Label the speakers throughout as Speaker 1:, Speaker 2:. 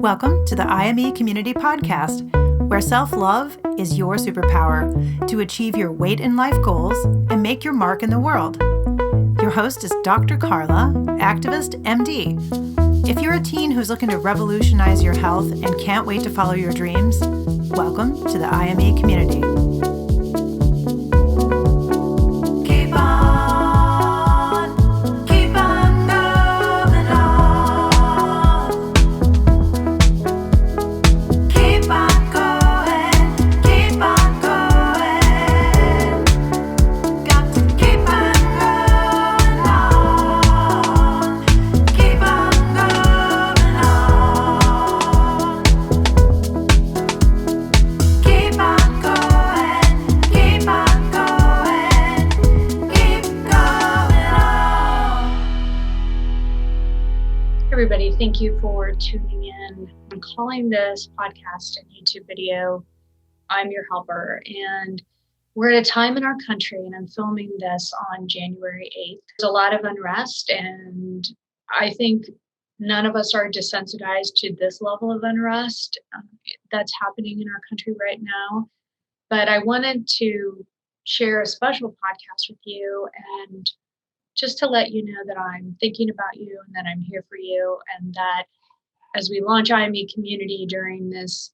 Speaker 1: Welcome to the IME Community Podcast, where self-love is your superpower to achieve your weight and life goals and make your mark in the world. Your host is Dr. Carla, activist, MD. If you're a teen who's looking to revolutionize your health and can't wait to follow your dreams, welcome to the IME community.
Speaker 2: Everybody, thank you for tuning in. I'm calling this podcast and YouTube video, I'm Your Helper, and we're at a time in our country, and I'm filming this on January 8th. There's a lot of unrest, and I think none of us are desensitized to this level of unrest that's happening in our country right now. But I wanted to share a special podcast with you and just to let you know that I'm thinking about you and that I'm here for you, and that as we launch IME Community during this,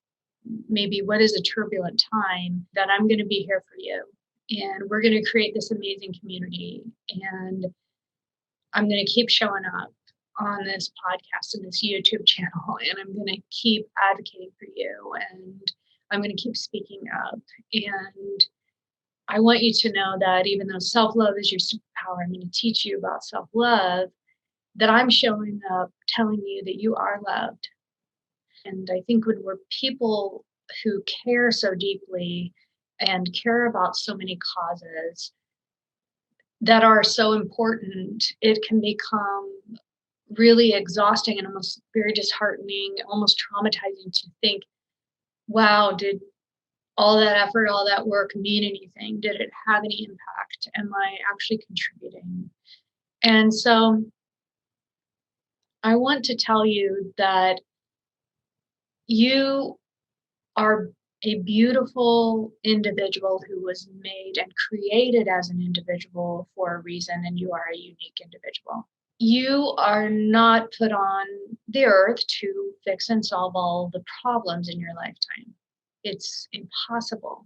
Speaker 2: maybe what is a turbulent time, that I'm going to be here for you. And we're going to create this amazing community. And I'm going to keep showing up on this podcast and this YouTube channel, and I'm going to keep advocating for you, and I'm going to keep speaking up. And I want you to know that even though self-love is your superpower, I'm going to teach you about self-love, that I'm showing up, telling you that you are loved. And I think when we're people who care so deeply and care about so many causes that are so important, it can become really exhausting and almost very disheartening, almost traumatizing to think, wow, did all that effort, all that work mean anything? Did it have any impact? Am I actually contributing? And so I want to tell you that you are a beautiful individual who was made and created as an individual for a reason, and you are a unique individual. You are not put on the earth to fix and solve all the problems in your lifetime. It's impossible.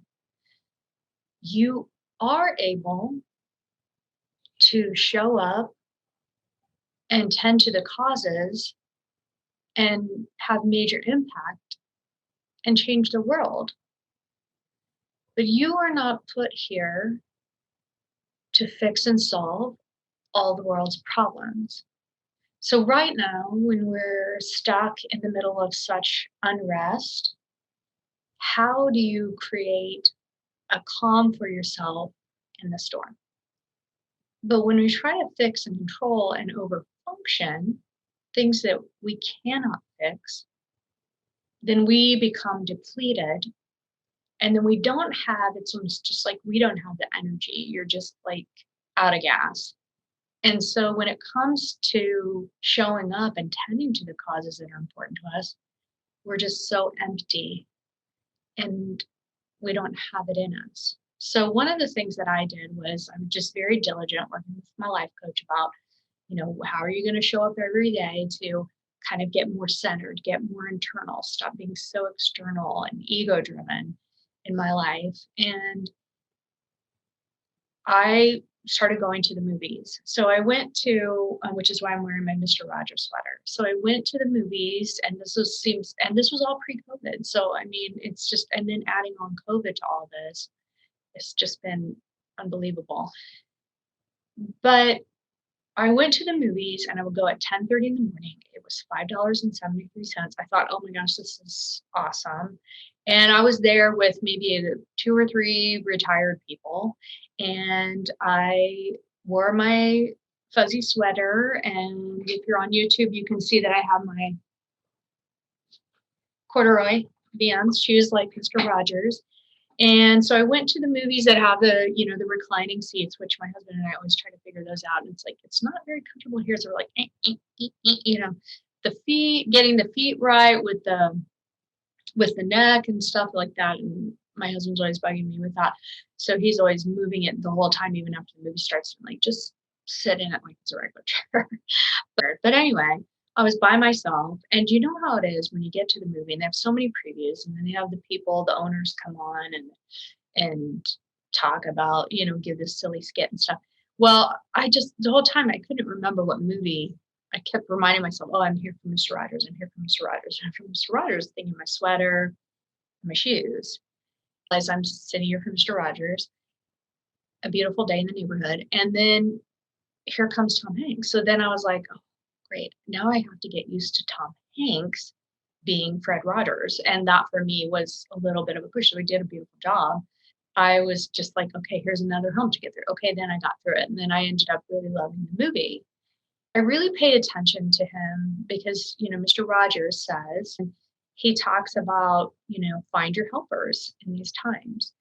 Speaker 2: You are able to show up and tend to the causes and have major impact and change the world. But you are not put here to fix and solve all the world's problems. So right now, when we're stuck in the middle of such unrest, how do you create a calm for yourself in the storm? But when we try to fix and control and overfunction things that we cannot fix, then we become depleted. And then we don't have, it's almost just like we don't have the energy. You're just like out of gas. And so when it comes to showing up and tending to the causes that are important to us, we're just so empty. And we don't have it in us. So one of the things that I did was I'm just very diligent working with my life coach about, how are you going to show up every day to kind of get more centered, get more internal, stop being so external and ego driven in my life. And I started going to the movies. So I went to, which is why I'm wearing my Mr. Rogers sweater. So I went to the movies, and this was all pre-COVID. So, I mean, it's just, and then adding on COVID to all this, it's just been unbelievable. But I went to the movies, and I would go at 10:30 in the morning. It was $5.73. I thought, oh my gosh, this is awesome. And I was there with maybe 2 or 3 retired people. And I wore my fuzzy sweater. And if you're on YouTube, you can see that I have my corduroy Vans shoes like Mr. Rogers. And so I went to the movies that have the, the reclining seats, which my husband and I always try to figure those out. And it's like, it's not very comfortable here. So we're like, the feet, getting the feet right with the neck and stuff like that. And my husband's always bugging me with that. So he's always moving it the whole time, even after the movie starts, and like, just sit in it like it's a regular chair. But anyway, I was by myself, and you know how it is when you get to the movie and they have so many previews, and then they have the people, the owners come on and talk about, give this silly skit and stuff. Well, the whole time I couldn't remember what movie. I kept reminding myself, oh, I'm here for Mr. Rogers. I'm here for Mr. Rogers. I'm here for Mr. Rogers, thinking my sweater, my shoes. As I'm sitting here for Mr. Rogers, a beautiful day in the neighborhood. And then here comes Tom Hanks. So then I was like, oh, great. Now I have to get used to Tom Hanks being Fred Rogers. And that for me was a little bit of a push. So we did a beautiful job. I was just like, okay, here's another hump to get through. Okay, then I got through it. And then I ended up really loving the movie. I really paid attention to him because, Mr. Rogers says, he talks about, find your helpers in these times.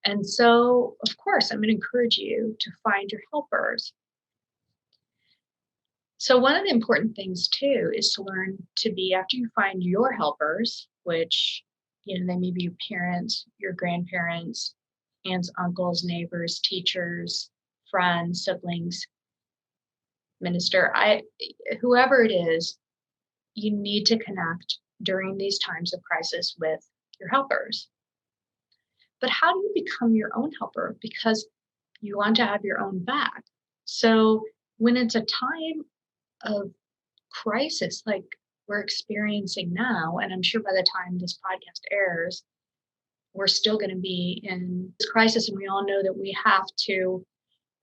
Speaker 2: And so, of course, I'm going to encourage you to find your helpers. So one of the important things too is to learn to be, after you find your helpers, which, they may be your parents, your grandparents, aunts, uncles, neighbors, teachers, friends, siblings, minister, whoever it is, you need to connect during these times of crisis with your helpers. But how do you become your own helper? Because you want to have your own back. So when it's a time of crisis like we're experiencing now, and I'm sure by the time this podcast airs, we're still going to be in this crisis, and we all know that we have to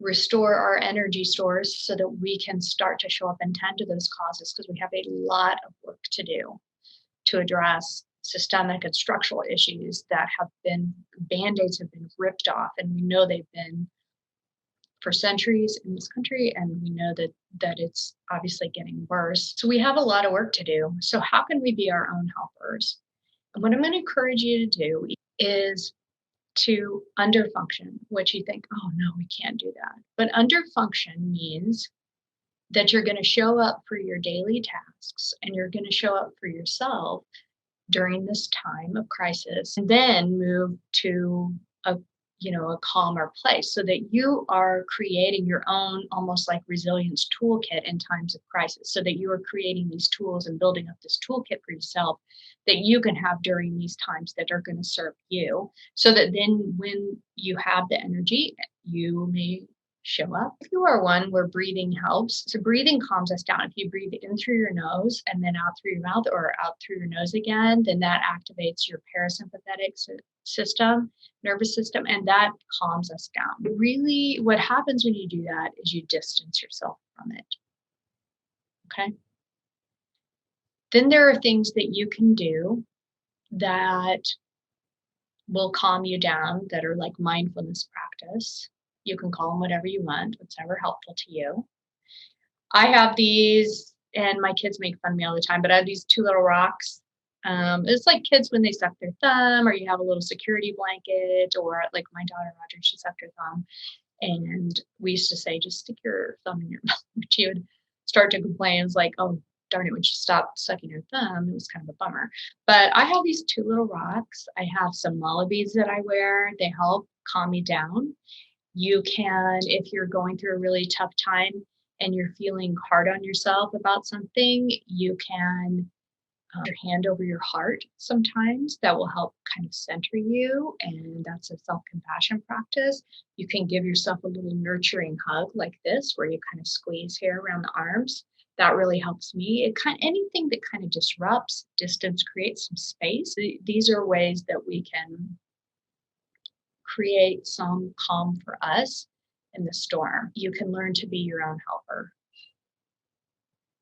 Speaker 2: restore our energy stores so that we can start to show up and tend to those causes, because we have a lot of work to do to address systemic and structural issues that have been, band-aids have been ripped off, and we know they've been for centuries in this country, and we know that it's obviously getting worse. So we have a lot of work to do. So how can we be our own helpers? And what I'm going to encourage you to do is to underfunction, which you think, oh no, we can't do that. But underfunction means that you're going to show up for your daily tasks and you're going to show up for yourself during this time of crisis, and then move to a calmer place, so that you are creating your own almost like resilience toolkit in times of crisis, so that you are creating these tools and building up this toolkit for yourself that you can have during these times that are going to serve you, so that then when you have the energy, you may show up. If you are one where breathing helps, so breathing calms us down. If you breathe in through your nose and then out through your mouth, or out through your nose again, then that activates your parasympathetic system, nervous system, and that calms us down. Really, what happens when you do that is you distance yourself from it. Okay? Then there are things that you can do that will calm you down, that are like mindfulness practice. You can call them whatever you want, whatever helpful to you. I have these, and my kids make fun of me all the time, but I have these two little rocks. It's like kids when they suck their thumb, or you have a little security blanket, or like my daughter Audrey, she sucked her thumb. And we used to say, just stick your thumb in your mouth. She would start to complain. It's like, oh, darn it, when she stopped sucking her thumb, it was kind of a bummer. But I have these two little rocks. I have some mala beads that I wear. They help calm me down. You can, if you're going through a really tough time and you're feeling hard on yourself about something, you can your hand over your heart sometimes. That will help kind of center you, and that's a self-compassion practice. You can give yourself a little nurturing hug like this, where you kind of squeeze here around the arms. That really helps me. Anything that kind of disrupts distance, creates some space. These are ways that we can create some calm for us in the storm. You can learn to be your own helper.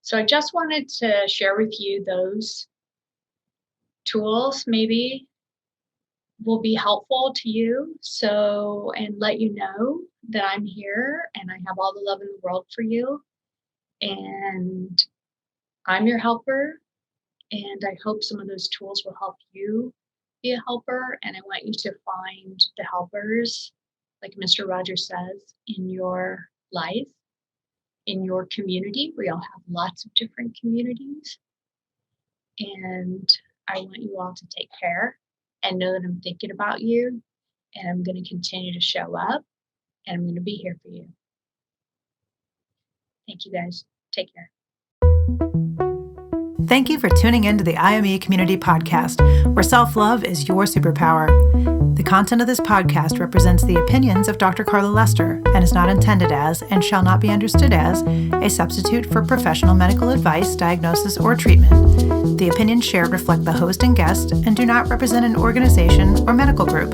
Speaker 2: So I just wanted to share with you those tools, maybe will be helpful to you. So, and let you know that I'm here and I have all the love in the world for you. And I'm your helper. And I hope some of those tools will help you be a helper. And I want you to find the helpers, like Mr. Rogers says, in your life, in your community. We all have lots of different communities. And I want you all to take care and know that I'm thinking about you, and I'm going to continue to show up, and I'm going to be here for you. Thank you guys. Take care.
Speaker 1: Thank you for tuning in to the IME Community Podcast, where self-love is your superpower. The content of this podcast represents the opinions of Dr. Carla Lester and is not intended as, and shall not be understood as, a substitute for professional medical advice, diagnosis, or treatment. The opinions shared reflect the host and guest and do not represent an organization or medical group.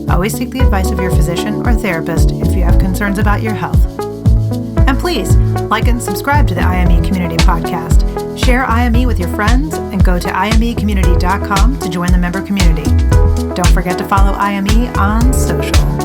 Speaker 1: Always seek the advice of your physician or therapist if you have concerns about your health. And please, like and subscribe to the IME Community Podcast. Share IME with your friends and go to imecommunity.com to join the member community. Don't forget to follow IME on social.